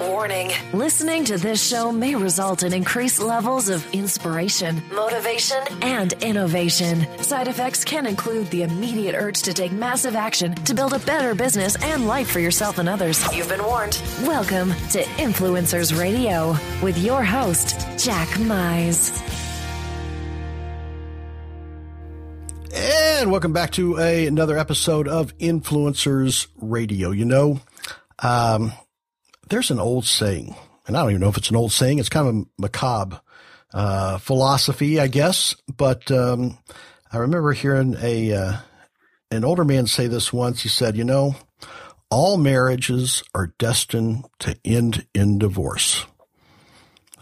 Warning. Listening to this show may result in increased levels of inspiration, motivation, and innovation. Side effects can include the immediate urge to take massive action to build a better business and life for yourself and others. You've been warned. Welcome to Influencers Radio with your host, Jack Mize. And welcome back to another episode of Influencers Radio. You know, there's an old saying, and I don't even know if it's an old saying. It's kind of a macabre philosophy, I guess. But I remember hearing an older man say this once. He said, you know, all marriages are destined to end in divorce.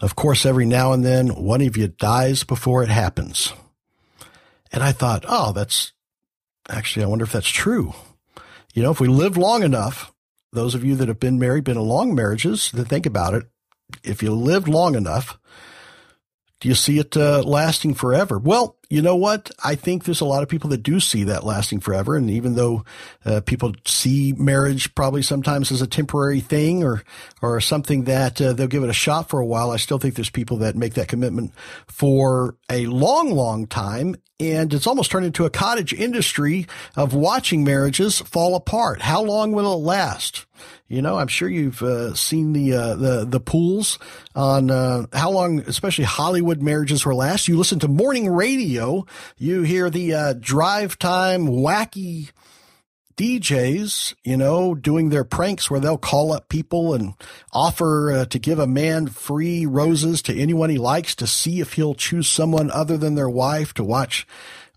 Of course, every now and then, one of you dies before it happens. And I thought, oh, I wonder if that's true. You know, if we live long enough, those of you that have been married, been in long marriages, to think about it, if you lived long enough, do you see it lasting forever? Well, you know what? I think there's a lot of people that do see that lasting forever. And even though people see marriage probably sometimes as a temporary thing or something that they'll give it a shot for a while, I still think there's people that make that commitment for a long, long time. And it's almost turned into a cottage industry of watching marriages fall apart. How long will it last? You know, I'm sure you've seen the pools on how long, especially Hollywood marriages will last. You listen to morning radio, you hear the drive time wacky DJs, you know, doing their pranks where they'll call up people and offer to give a man free roses to anyone he likes to see if he'll choose someone other than their wife, to watch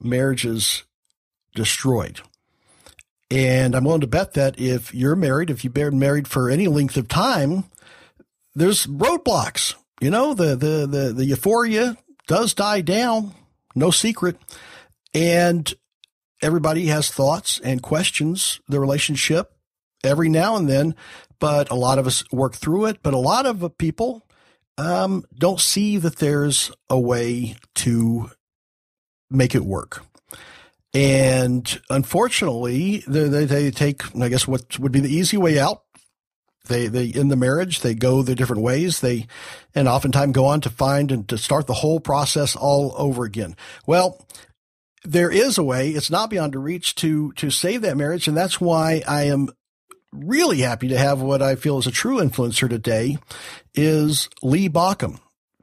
marriages destroyed. And I'm willing to bet that if you're married, if you've been married for any length of time, there's roadblocks. You know, the euphoria does die down, no secret. And everybody has thoughts and questions the relationship every now and then, but a lot of us work through it. But a lot of people don't see that there's a way to make it work. And unfortunately, they take, I guess, what would be the easy way out. They in the marriage, they go their different ways. And oftentimes go on to find and to start the whole process all over again. Well, there is a way. It's not beyond the reach to save that marriage. And that's why I am really happy to have what I feel is a true influencer today is Lee Baucom,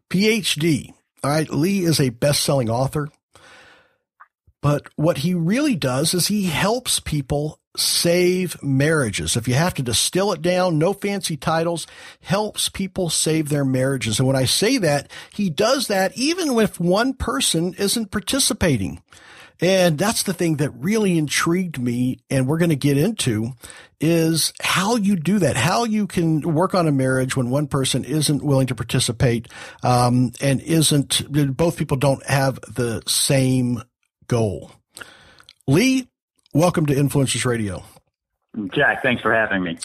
Ph.D. All right. Lee is a best-selling author. But what he really does is he helps people save marriages. If you have to distill it down, no fancy titles, helps people save their marriages. And when I say that, he does that even if one person isn't participating. And that's the thing that really intrigued me, and we're going to get into, is how you do that, how you can work on a marriage when one person isn't willing to participate, and both people don't have the same goal. Lee, welcome to Influencers Radio. Jack, thanks for having me.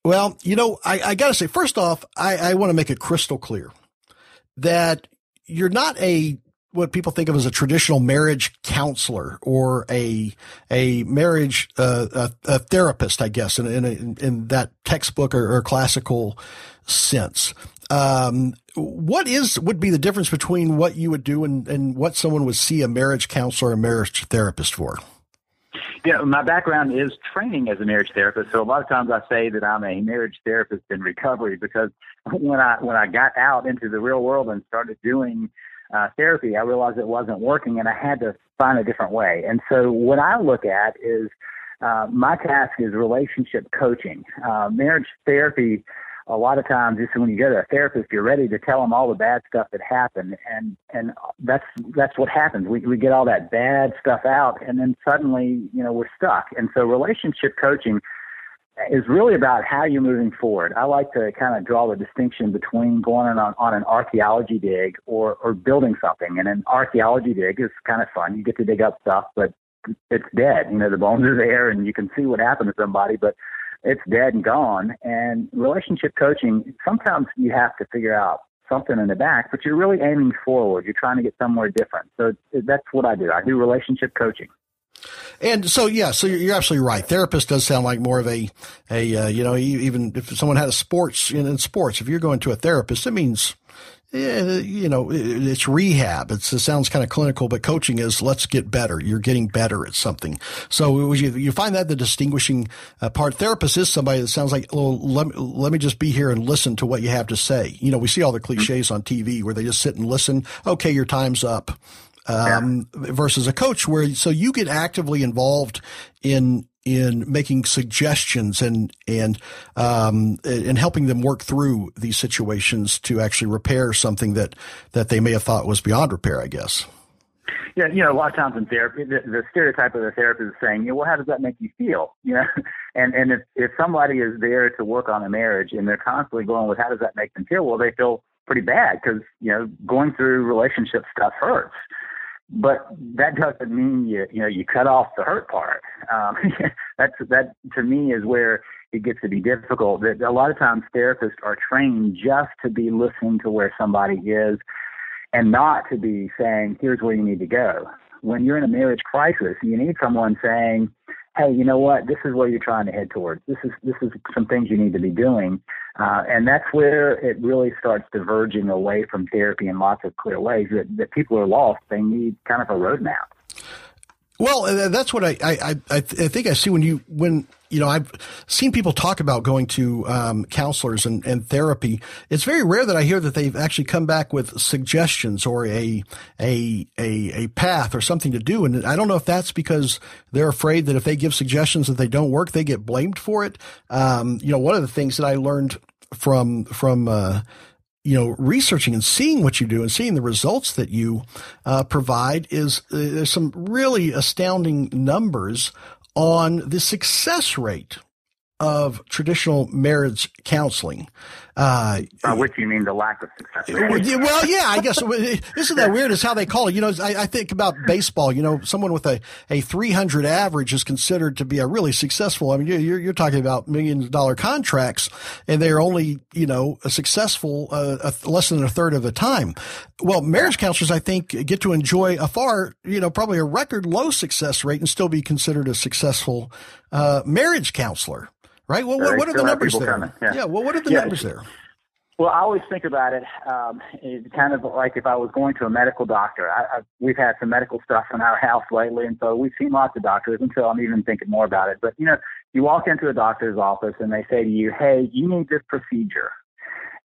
Well, you know, I got to say, first off, I want to make it crystal clear that you're not what people think of as a traditional marriage counselor or a marriage a therapist, I guess, in that textbook or classical sense. What would be the difference between what you would do and what someone would see a marriage counselor or a marriage therapist for? Yeah, my background is training as a marriage therapist, so a lot of times I say that I'm a marriage therapist in recovery, because when I got out into the real world and started doing therapy, I realized it wasn't working, and I had to find a different way. And so what I look at is my task is relationship coaching. Marriage therapy, a lot of times, just when you go to a therapist, you're ready to tell them all the bad stuff that happened, and that's what happens. We get all that bad stuff out, and then suddenly, you know, we're stuck. And so relationship coaching is really about how you're moving forward. I like to kind of draw the distinction between going on an archaeology dig or building something. And an archaeology dig is kind of fun. You get to dig up stuff, but it's dead. You know, the bones are there and you can see what happened to somebody, but it's dead and gone. And relationship coaching, sometimes you have to figure out something in the back, but you're really aiming forward. You're trying to get somewhere different. So that's what I do. I do relationship coaching. And so, yeah, so you're absolutely right. Therapist does sound like more of a even if someone had a sports, in sports, if you're going to a therapist, it means, it's rehab. It sounds kind of clinical, but coaching is let's get better. You're getting better at something. So you find that the distinguishing part. Therapist is somebody that sounds like, well, let me just be here and listen to what you have to say. We see all the cliches on TV where they just sit and listen. Okay, your time's up. Versus a coach so you get actively involved in making suggestions and helping them work through these situations to actually repair something that they may have thought was beyond repair, I guess. Yeah, a lot of times in therapy, the stereotype of the therapist is saying, well, how does that make you feel? And if somebody is there to work on a marriage and they're constantly going with how does that make them feel? Well, they feel pretty bad because, going through relationship stuff hurts. But that doesn't mean you cut off the hurt part. That to me is where it gets to be difficult. That a lot of times therapists are trained just to be listening to where somebody is, and not to be saying, "Here's where you need to go." When you're in a marriage crisis, you need someone saying, "Hey, you know what? This is where you're trying to head towards. This is some things you need to be doing." And that's where it really starts diverging away from therapy in lots of clear ways that people are lost. They need kind of a roadmap. Well, that's what I think I see when I've seen people talk about going to counselors and therapy. It's very rare that I hear that they've actually come back with suggestions or a path or something to do. And I don't know if that's because they're afraid that if they give suggestions that they don't work, they get blamed for it. One of the things that I learned from researching and seeing what you do and seeing the results that you provide is there's some really astounding numbers on the success rate of traditional marriage counseling. Which you mean the lack of success. Well, yeah, I guess isn't that weird is how they call it. I think about baseball, someone with a 300 average is considered to be a really successful. I mean, you're talking about $1 million contracts and they're only, a successful, less than a third of the time. Well, marriage counselors, I think, get to enjoy probably a record low success rate and still be considered a successful, marriage counselor. Right. Well, what are the numbers there? Yeah. Well, what are the numbers there? Well, I always think about it. It's kind of like if I was going to a medical doctor. We've had some medical stuff in our house lately, and so we've seen lots of doctors until I'm even thinking more about it. But, you walk into a doctor's office and they say to you, hey, you need this procedure.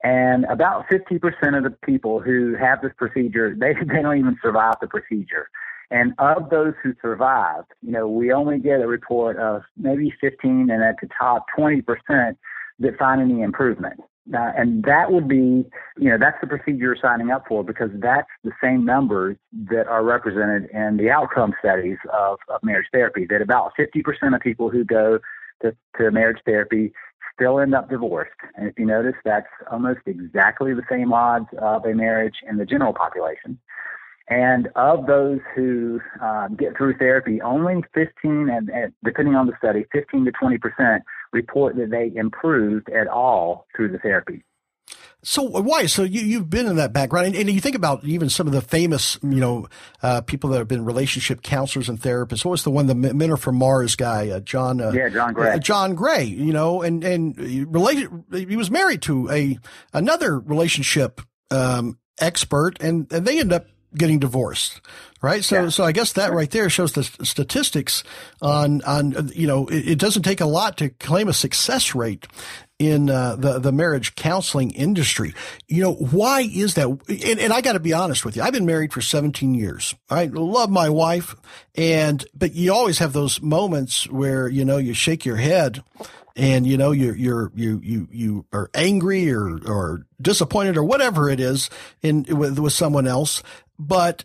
And about 50% of the people who have this procedure, they don't even survive the procedure. And of those who survived, we only get a report of maybe 15 and at the top 20% that find any improvement. And that would be, that's the procedure you're signing up for because that's the same numbers that are represented in the outcome studies of marriage therapy, that about 50% of people who go to marriage therapy still end up divorced. And if you notice, that's almost exactly the same odds of a marriage in the general population. And of those who get through therapy, only 15, and depending on the study, 15 to 20% report that they improved at all through the therapy. So why? So you've been in that background, and you think about even some of the famous, people that have been relationship counselors and therapists. What was the one, the Men Are From Mars guy, John? John Gray. John Gray, and he was married to another relationship expert, and they end up getting divorced, right? So I guess that right there shows the statistics on, it doesn't take a lot to claim a success rate in the marriage counseling industry. Why is that? And I got to be honest with you. I've been married for 17 years. I love my wife, but you always have those moments where, you shake your head and, you are angry or disappointed or whatever it is with someone else. But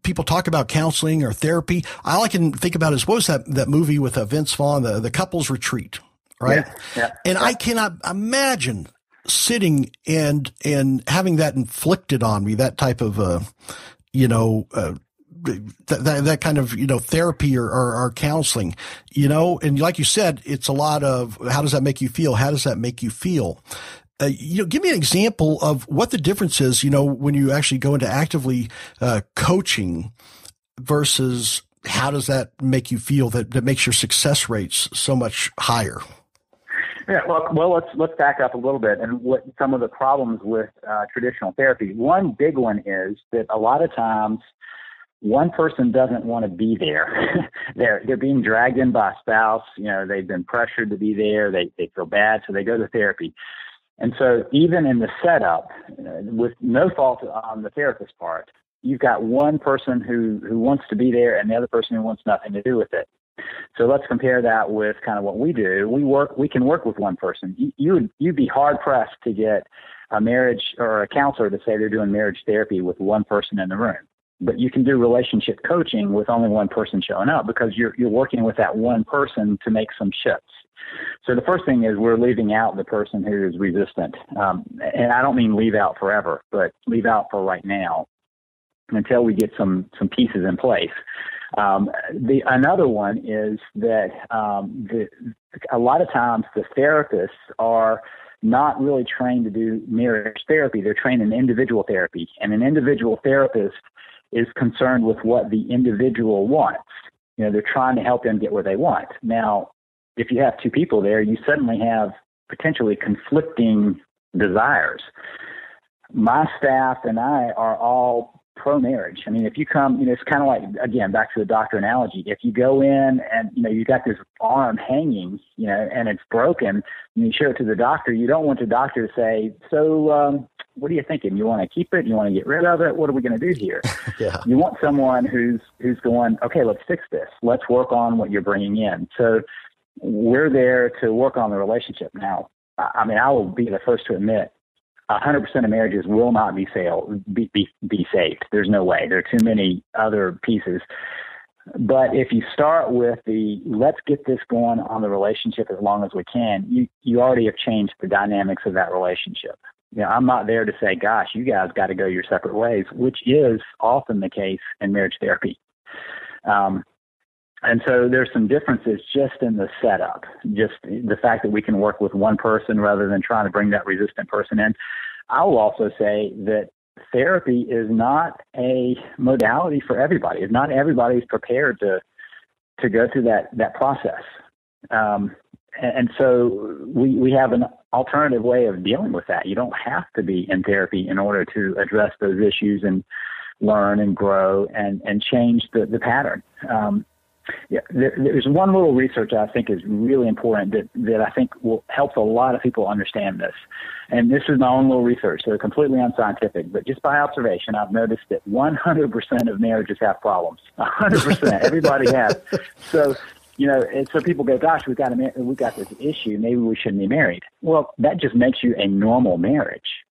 people talk about counseling or therapy. All I can think about is, what was that movie with Vince Vaughn, the couples retreat, right? Yeah. And I cannot imagine sitting and having that inflicted on me, that type of, that kind of, therapy or counseling, and like you said, it's a lot of, how does that make you feel? How does that make you feel? Give me an example of what the difference is, when you actually go into actively coaching versus how does that make you feel that makes your success rates so much higher? Yeah, well, let's back up a little bit and what some of the problems with traditional therapy. One big one is that a lot of times one person doesn't want to be there. They're being dragged in by a spouse. They've been pressured to be there. They feel bad, so they go to therapy. And so even in the setup, with no fault on the therapist's part, you've got one person who wants to be there and the other person who wants nothing to do with it. So let's compare that with kind of what we do. We can work with one person. You'd be hard pressed to get a marriage or a counselor to say they're doing marriage therapy with one person in the room. But you can do relationship coaching with only one person showing up because you're working with that one person to make some shifts. So the first thing is we're leaving out the person who is resistant. And I don't mean leave out forever, but leave out for right now until we get some pieces in place. Another one is that a lot of times the therapists are not really trained to do marriage therapy. They're trained in individual therapy, and an individual therapist is concerned with what the individual wants. They're trying to help them get where they want. Now, if you have two people there, you suddenly have potentially conflicting desires. My staff and I are all pro-marriage. I mean, if you come, it's kind of like, again, back to the doctor analogy. If you go in and, you got this arm hanging, and it's broken, and you show it to the doctor, you don't want the doctor to say, so what are you thinking? You want to keep it? You want to get rid of it? What are we going to do here? Yeah. You want someone who's going, okay, let's fix this. Let's work on what you're bringing in. So we're there to work on the relationship. Now, I mean, I will be the first to admit 100% of marriages will not be saved. There's no way. There are too many other pieces. But if you start with let's get this going on the relationship as long as we can, you already have changed the dynamics of that relationship. I'm not there to say, gosh, you guys got to go your separate ways, which is often the case in marriage therapy. And so there's some differences just in the setup, just the fact that we can work with one person rather than trying to bring that resistant person in. I will also say that therapy is not a modality for everybody. Not everybody's prepared to go through that process. And so we have an alternative way of dealing with that. You don't have to be in therapy in order to address those issues and learn and grow and change the pattern. There's one little research I think is really important that I think will help a lot of people understand this. And this is my own little research, so completely unscientific, but just by observation, I've noticed that 100% of marriages have problems. 100%. Everybody has. So, and so people go, gosh, we got this issue. Maybe we shouldn't be married. Well, that just makes you a normal marriage.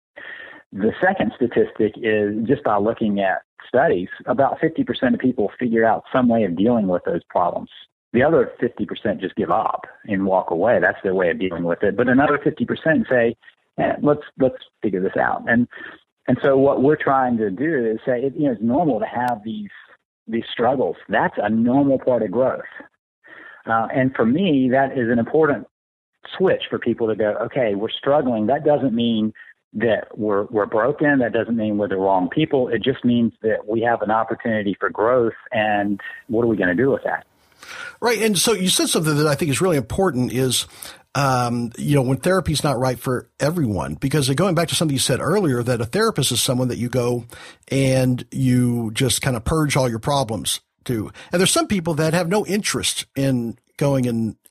The second statistic is just by looking at studies, about 50% of people figure out some way of dealing with those problems. The other 50% just give up and walk away. That's their way of dealing with it. But another 50% say, let's figure this out. And so what we're trying to do is say, it's normal to have these struggles. That's a normal part of growth. And for me, that is an important switch for people to go, okay, we're struggling. That doesn't mean that we're broken. That doesn't mean we're the wrong people. It just means that we have an opportunity for growth. And what are we going to do with that? Right. And so you said something that I think is really important is, when therapy is not right for everyone, because going back to something you said earlier, that a therapist is someone that you go and you just kind of purge all your problems to. And there's some people that have no interest in going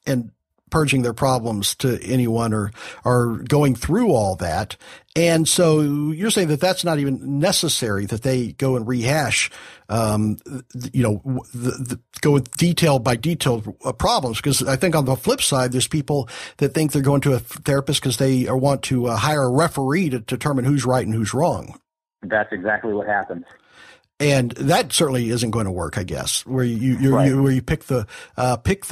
and purging their problems to anyone or going through all that. And so you're saying that that's not even necessary, that they go and rehash, go with detail by detail problems. Because I think on the flip side, there's people that think they're going to a therapist because they want to hire a referee to determine who's right and who's wrong. That's exactly what happens. And that certainly isn't going to work, I guess, where Right. where you pick the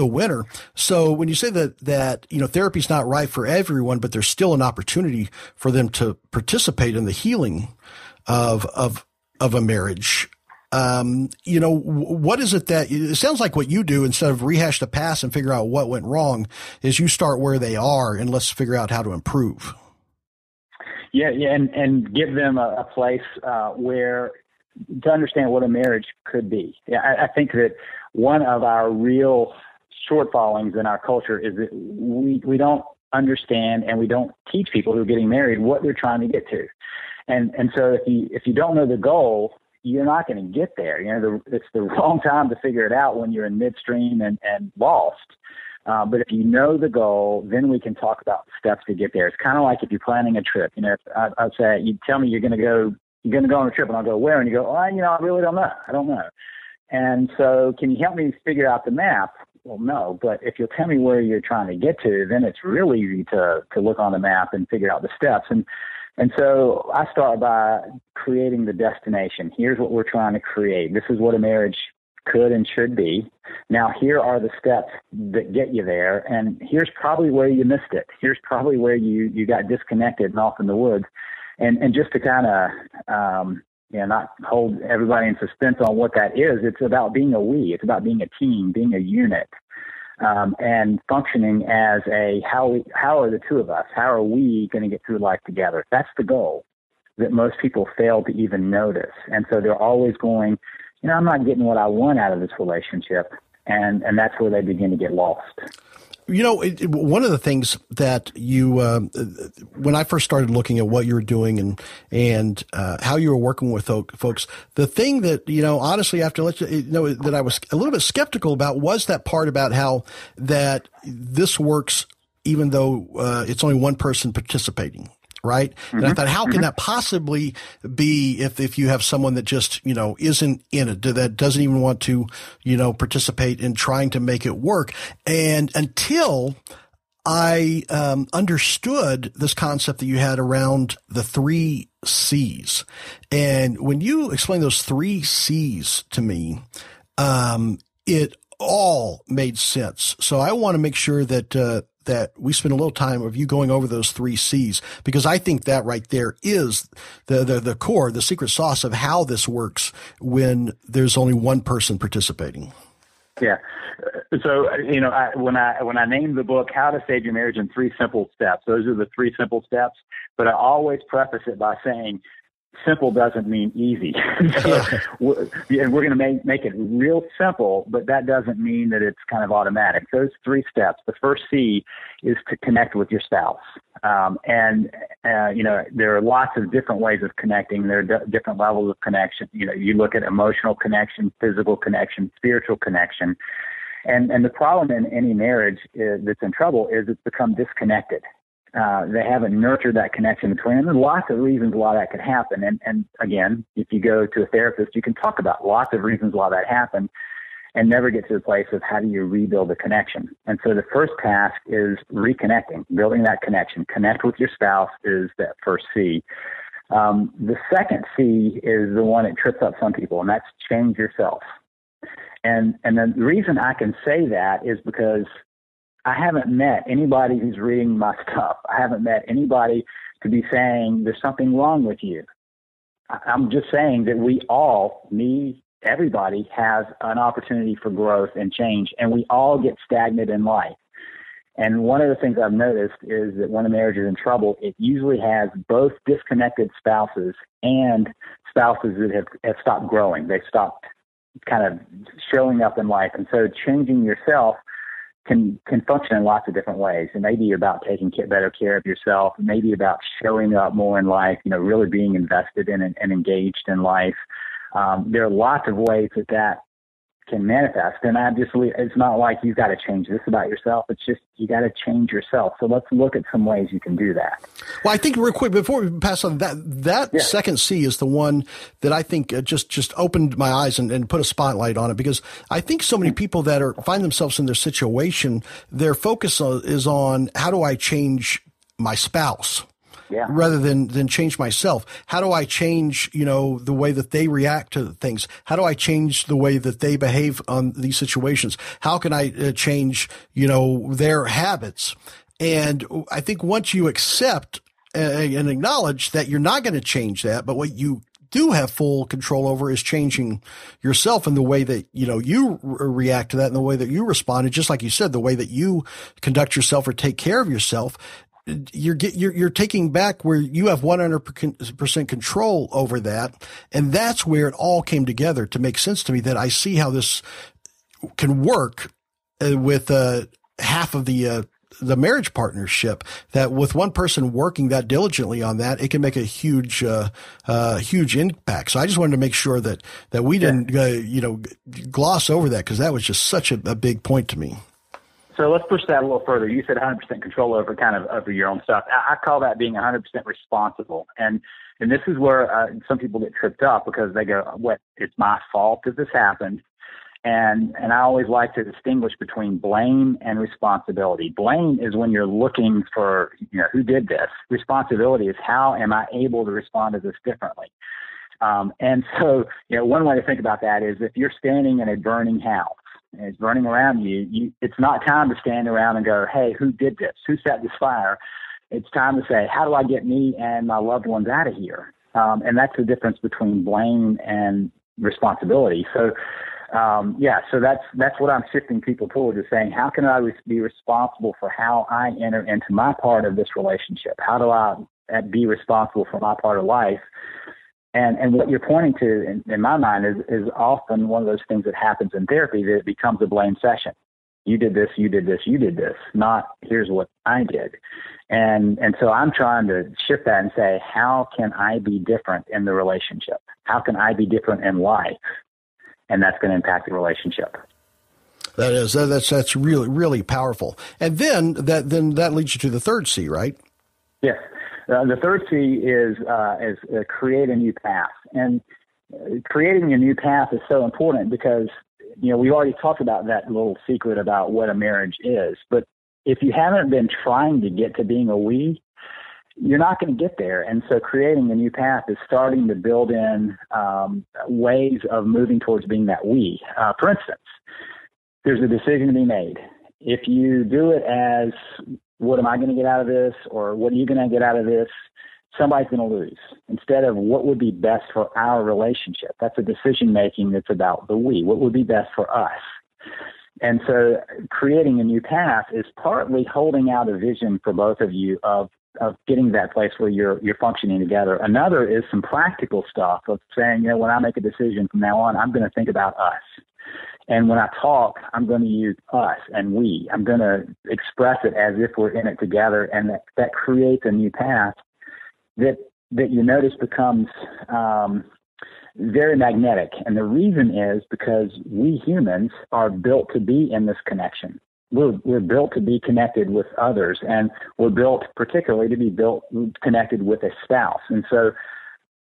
winner. So when you say that therapy is not right for everyone, but there's still an opportunity for them to participate in the healing of a marriage. What is it that it sounds like what you do instead of rehash the past and figure out what went wrong is you start where they are and let's figure out how to improve. Yeah. And give them a place where to understand what a marriage could be. Yeah, I think that one of our real shortfallings in our culture is that we don't understand and we don't teach people who are getting married what they're trying to get to. And so if you don't know the goal, you're not going to get there. It's the wrong time to figure it out when you're in midstream and lost. But if you know the goal, then we can talk about the steps to get there. It's kind of like if you're planning a trip. If I'd say, you tell me you're going to go on a trip, and I'll go, where? And you go, I really don't know. I don't know. And so can you help me figure out the map? Well, no, but if you'll tell me where you're trying to get to, then it's really easy to look on the map and figure out the steps. And so I start by creating the destination. Here's what we're trying to create. This is what a marriage could and should be. Now, here are the steps that get you there, and here's probably where you missed it. Here's probably where you got disconnected and off in the woods. And just to kind of not hold everybody in suspense on what that is, it's about being a we. It's about being a team, being a unit, and functioning as how are the two of us? How are we going to get through life together? That's the goal that most people fail to even notice. And so they're always going, I'm not getting what I want out of this relationship. And that's where they begin to get lost. One of the things that you, when I first started looking at what you were doing and how you were working with folks, the thing that, honestly, after that I was a little bit skeptical about was that part about how that this works, even though it's only one person participating. Right. Mm-hmm. And I thought, how can that possibly be if you have someone that just, isn't in it, that doesn't even want to, participate in trying to make it work. And until I understood this concept that you had around the 3 C's. And when you explained those 3 C's to me, it all made sense. So I want to make sure that we spend a little time of you going over those 3 C's, because I think that right there is the core, the secret sauce of how this works when there's only one person participating. Yeah. So, when I named the book, How to Save Your Marriage in 3 Simple Steps, those are the 3 simple steps, but I always preface it by saying, simple doesn't mean easy. So we're going to make it real simple, but that doesn't mean that it's kind of automatic. Those 3 steps, the first C is to connect with your spouse. There are lots of different ways of connecting. There are different levels of connection. You look at emotional connection, physical connection, spiritual connection. And the problem in any marriage that's in trouble is it's become disconnected. They haven't nurtured that connection between them. There's lots of reasons why that could happen. And again, if you go to a therapist, you can talk about lots of reasons why that happened and never get to the place of how do you rebuild the connection. And so the first task is reconnecting, building that connection. Connect with your spouse is that first C. The second C is the one that trips up some people, and that's change yourself. And the reason I can say that is because I haven't met anybody who's reading my stuff. I haven't met anybody to be saying there's something wrong with you. I'm just saying that we all, everybody has an opportunity for growth and change, and we all get stagnant in life. And one of the things I've noticed is that when a marriage is in trouble, it usually has both disconnected spouses and spouses that have stopped growing. They've stopped kind of showing up in life. And so changing yourself can function in lots of different ways. It may be about taking better care of yourself. It may be about showing up more in life, really being invested in and engaged in life. There are lots of ways that can manifest. And it's not like you've got to change this about yourself. It's just you got to change yourself. So let's look at some ways you can do that. Well, I think real quick before we pass on that second C is the one that I think just opened my eyes and put a spotlight on it, because I think so many people that find themselves in their situation, their focus is on how do I change my spouse? Yeah. Rather than change myself. How do I change, the way that they react to things? How do I change the way that they behave on these situations? How can I change, their habits? And I think once you accept and acknowledge that you're not going to change that, but what you do have full control over is changing yourself and the way that, you react to that and the way that you respond. And just like you said, the way that you conduct yourself or take care of yourself, you're taking back where you have 100% control over that. And that's where it all came together to make sense to me, that I see how this can work with half of the marriage partnership, that with one person working that diligently on that, it can make a huge impact. So I just wanted to make sure that we didn't, gloss over that, because that was just such a big point to me. So let's push that a little further. You said 100% control over your own stuff. I call that being 100% responsible. And this is where some people get tripped up, because they go, it's my fault that this happened. And I always like to distinguish between blame and responsibility. Blame is when you're looking for, who did this. Responsibility is, how am I able to respond to this differently? And so, one way to think about that is, if you're standing in a burning house and it's burning around you, it's not time to stand around and go, hey, who did this? Who set this fire? It's time to say, how do I get me and my loved ones out of here? And that's the difference between blame and responsibility. So, so that's what I'm shifting people towards, is saying, how can I be responsible for how I enter into my part of this relationship? How do I be responsible for my part of life? And what you're pointing to, in my mind, is often one of those things that happens in therapy, that it becomes a blame session. You did this, you did this, you did this, not here's what I did. And so I'm trying to shift that and say, how can I be different in the relationship? How can I be different in life? And that's going to impact the relationship. That's really, really powerful. And then that leads you to the third C, right? Yes. The third C is create a new path. And creating a new path is so important, because, we already talked about that little secret about what a marriage is. But if you haven't been trying to get to being a we, you're not going to get there. And so creating a new path is starting to build in ways of moving towards being that we. For instance, there's a decision to be made. If you do it as, what am I going to get out of this? Or what are you going to get out of this? Somebody's going to lose. Instead of what would be best for our relationship. That's a decision making that's about the we. What would be best for us? And so creating a new path is partly holding out a vision for both of you of getting to that place where you're functioning together. Another is some practical stuff of saying, when I make a decision from now on, I'm going to think about us. And when I talk, I'm going to use us and we. I'm going to express it as if we're in it together, and that creates a new path that you notice becomes very magnetic. And the reason is because we humans are built to be in this connection. We're built to be connected with others, and we're built particularly to be connected with a spouse. And so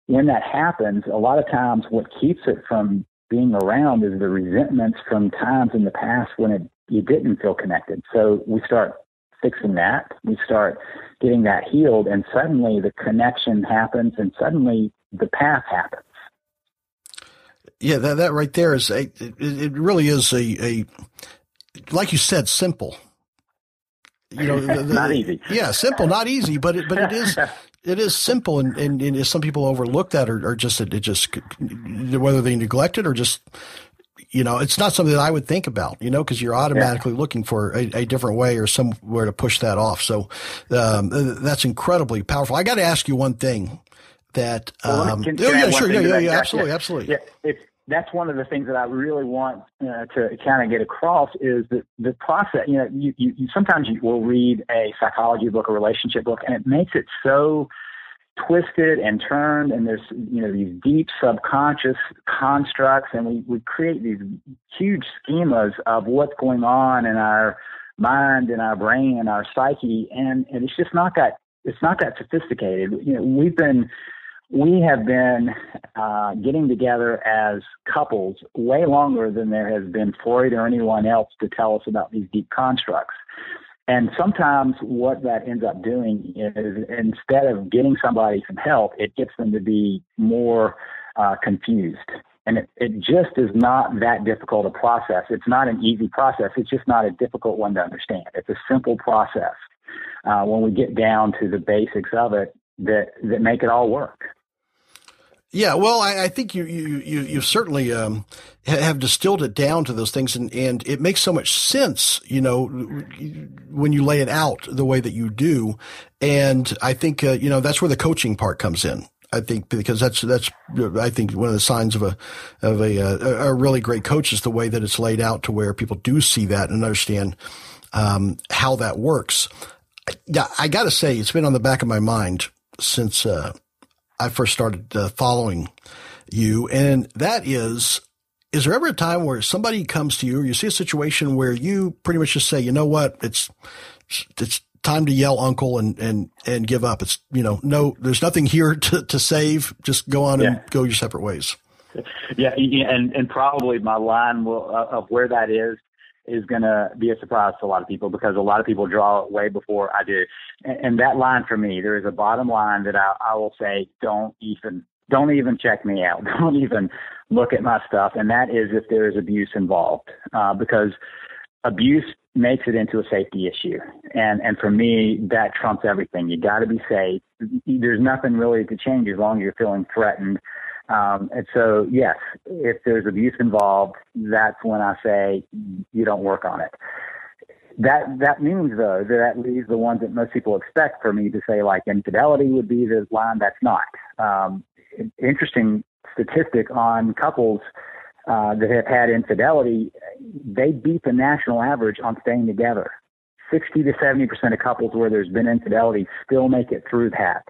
when that happens, a lot of times what keeps it from being around is the resentments from times in the past when you didn't feel connected. So we start fixing that. We start getting that healed, and suddenly the connection happens, and suddenly the path happens. Yeah, that right there is it really is a like you said, simple. Not easy. Yeah, simple, not easy, but it is simple, and some people overlook that, or just whether they neglect it or just, it's not something that I would think about, because you're automatically looking for a different way or somewhere to push that off. So that's incredibly powerful. I got to ask you one thing that. Absolutely. Yeah, that's one of the things that I really want to kind of get across is that the process. You sometimes you will read a psychology book, a relationship book, and it makes it so twisted and turned, and there's these deep subconscious constructs, and we create these huge schemas of what's going on in our mind and our brain and our psyche, and it's just not that sophisticated. We have been getting together as couples way longer than there has been Freud or anyone else to tell us about these deep constructs. And sometimes what that ends up doing is, instead of getting somebody some help, it gets them to be more confused. And it just is not that difficult a process. It's not an easy process. It's just not a difficult one to understand. It's a simple process when we get down to the basics of it that make it all work. Yeah, well, I think you certainly have distilled it down to those things, and it makes so much sense, when you lay it out the way that you do. And I think that's where the coaching part comes in. I think, because that's I think one of the signs of a really great coach is the way that it's laid out to where people do see that and understand how that works. Yeah, I got to say, it's been on the back of my mind since I first started following you, and that is there ever a time where somebody comes to you or you see a situation where you pretty much just say, you know what, it's time to yell uncle and give up. It's, no, there's nothing here to save. Just go on and go your separate ways. Yeah. And probably my line of where that is going to be a surprise to a lot of people, because a lot of people draw it way before I do. And that line for me, there is a bottom line that I will say, don't even check me out. Don't even look at my stuff. And that is if there is abuse involved, because abuse makes it into a safety issue. And for me, that trumps everything. You got to be safe. There's nothing really to change as long as you're feeling threatened. And so, yes, if there's abuse involved, that's when I say you don't work on it. That means, though, that leaves the ones that most people expect for me to say, like infidelity would be the line. That's not. Interesting statistic on couples that have had infidelity, they beat the national average on staying together. 60 to 70% of couples where there's been infidelity still make it through that.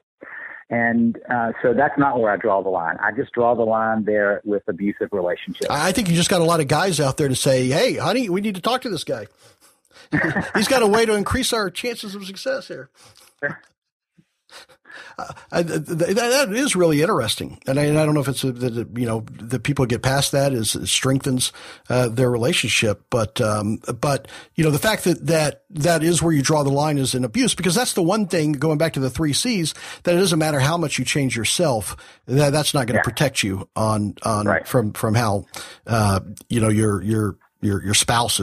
And so that's not where I draw the line. I just draw the line there with abusive relationships. I think you just got a lot of guys out there to say, hey, honey, we need to talk to this guy. He's got a way to increase our chances of success here. That is really interesting, and I don't know if it's that people get past that is it strengthens their relationship, but the fact that is where you draw the line is in abuse, because that's the one thing, going back to the 3 C's, that it doesn't matter how much you change yourself, that's not going to protect you on right. from how your spouse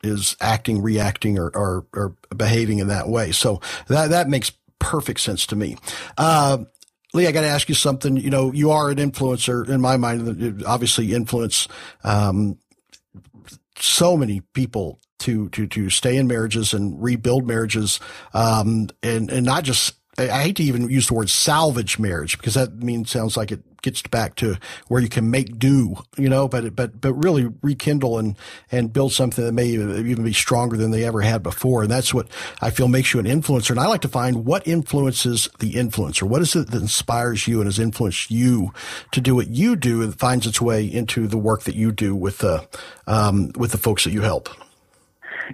is acting, reacting, or behaving in that way. So that makes perfect sense to me. Lee, I got to ask you something. You are an influencer in my mind. Obviously, influence so many people to stay in marriages and rebuild marriages, and not just. I hate to even use the word salvage marriage, because that sounds like it gets back to where you can make do, but really rekindle and build something that may even be stronger than they ever had before. And that's what I feel makes you an influencer. And I like to find what influences the influencer. What is it that inspires you and has influenced you to do what you do and finds its way into the work that you do with the folks that you help?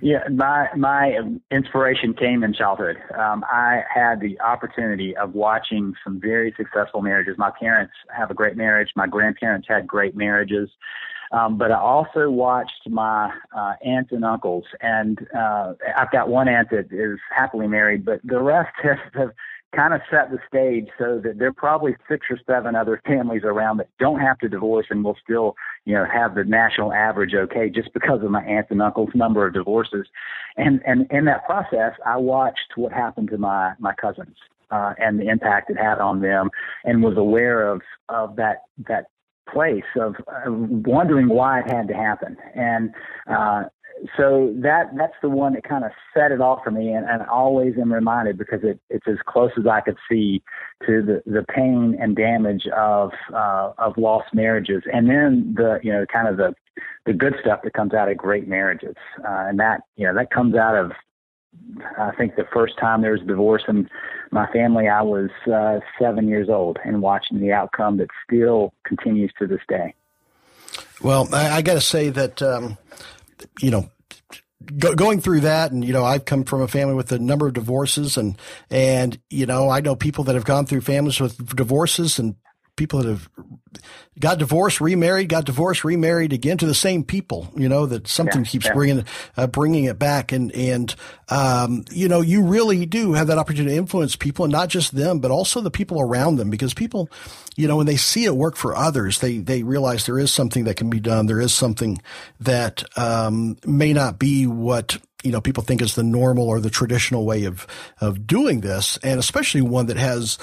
Yeah, my inspiration came in childhood. I had the opportunity of watching some very successful marriages. My parents have a great marriage. My grandparents had great marriages. But I also watched my aunts and uncles. And I've got one aunt that is happily married, but the rest have kind of set the stage so that there are probably 6 or 7 other families around that don't have to divorce and will still, have the national average okay, just because of my aunts and uncles' number of divorces. And in that process, I watched what happened to my cousins and the impact it had on them, and was aware of that place of wondering why it had to happen. And so that's the one that kind of set it off for me, and I always am reminded, because it's as close as I could see to the pain and damage of lost marriages, and then the kind of the good stuff that comes out of great marriages, and that comes out of, I think, the first time there was divorce in my family, I was 7 years old, and watching the outcome that still continues to this day. Well, I got to say that, going through that, and, I've come from a family with a number of divorces, and I know people that have gone through families with divorces, and people that have got divorced, remarried, got divorced, remarried again to the same people, that something keeps bringing it back. And you really do have that opportunity to influence people, and not just them, but also the people around them, because people, when they see it work for others, they realize there is something that can be done. There is something that, may not be what, people think is the normal or the traditional way of doing this, and especially one that has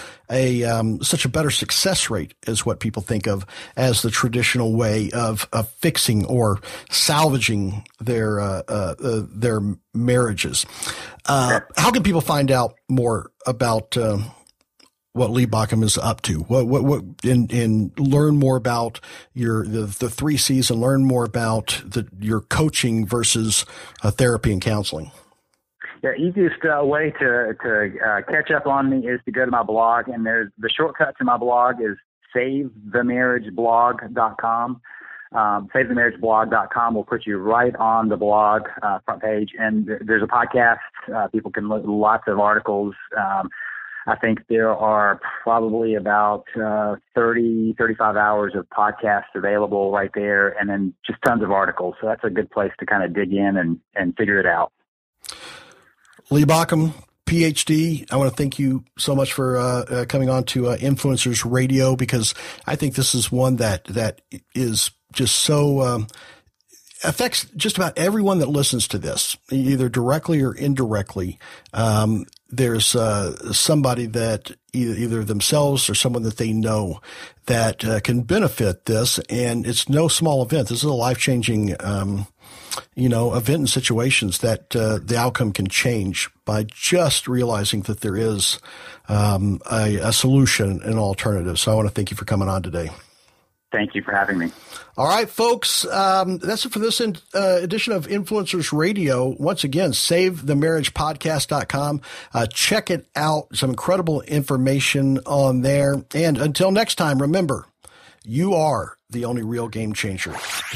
such a better success rate as what people think of as the traditional way of fixing or salvaging their marriages. How can people find out more about what Lee Baucom is up to? And learn more about the 3 C's and learn more about your coaching versus therapy and counseling. The easiest way to catch up on me is to go to my blog, and there's the shortcut to my blog is savethemarriageblog.com. Savethemarriageblog.com will put you right on the blog front page, and there's a podcast. People can look lots of articles. I think there are probably about 35 hours of podcasts available right there, and then just tons of articles. So that's a good place to kind of dig in and figure it out. Lee Baucom, Ph.D., I want to thank you so much for coming on to Influencers Radio, because I think this is one that is just so affects just about everyone that listens to this, either directly or indirectly. There's somebody that either themselves or someone that they know that can benefit this, and it's no small event. This is a life-changing event and situations that the outcome can change by just realizing that there is a solution, an alternative. So I want to thank you for coming on today. Thank you for having me. All right, folks, that's it for this edition of Influencers Radio. Once again, savethemarriagepodcast.com. Check it out. Some incredible information on there. And until next time, remember, you are the only real game changer.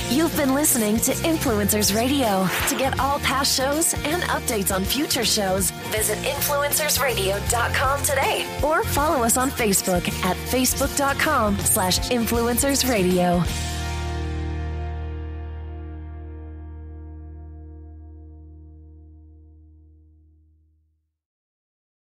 You've been listening to Influencers Radio. To get all past shows and updates on future shows, visit influencersradio.com today or follow us on Facebook at facebook.com/influencersradio.